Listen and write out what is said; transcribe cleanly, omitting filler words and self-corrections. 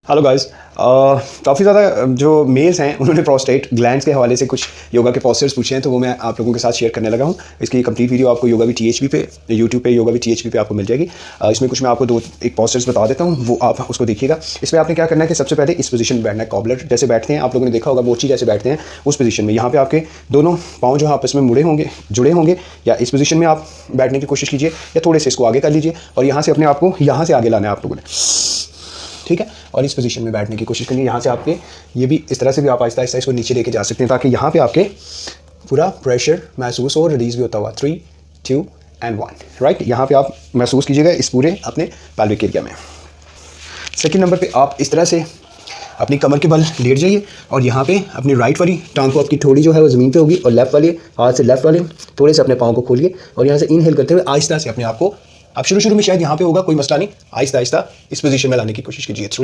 Hello guys, काफ़ी ज़्यादा जो मेल्स हैं उन्होंने प्रोस्टेट ग्लैंड्स के हवाले से कुछ योगा के पोस्चर्स पूछे हैं, तो वो मैं आप लोगों के साथ शेयर करने लगा हूँ। इसकी कंप्लीट वीडियो आपको योगा भी THP पे यूट्यूब पे योगा भी THP पे आपको मिल जाएगी। इसमें कुछ मैं आपको एक पोस्चर्स बता देता हूँ, वो आप उसको देखिएगा। इसमें आपने क्या करना है कि सबसे पहले इस पोजीशन में बैठना है। कॉबलर जैसे बैठते हैं, आप लोगों ने देखा होगा बोची जैसे बैठते हैं, उस पोजीशन में यहाँ पे आपके दोनों पाँव जो आपस में जुड़े होंगे, या इस पोजीशन में आप बैठने की कोशिश कीजिए, या थोड़े से इसको आगे कर लीजिए और यहाँ से अपने आप को यहाँ से आगे लाना है आप लोगों ने, ठीक है। और इस पोजीशन में बैठने की कोशिश करिए। यहाँ से आपके ये भी इस तरह से भी आप आहिस्ता आहिस्ता इसको नीचे लेके जा सकते हैं, ताकि यहाँ पे आपके पूरा प्रेशर महसूस हो, रिलीज भी होता हुआ। 3, 2 and 1, राइट। यहाँ पे आप महसूस कीजिएगा इस पूरे अपने पैल्विक एरिया में। सेकेंड नंबर पे आप इस तरह से अपनी कमर के बल लेट जाइए और यहाँ पे अपनी राइट वाली टांग को, आपकी थोड़ी जो है वो ज़मीन पे होगी, और लेफ्ट वाली हाथ से लेफ्ट वाले थोड़े से अपने पाँव को खोलिए और यहाँ से इनहेल करते हुए आहिस्ता से अपने आप को, आप शुरू में शायद यहाँ पे होगा, कोई मसला नहीं, आहिस्ता आहिस्ता इस पोजीशन में लाने की कोशिश कीजिए।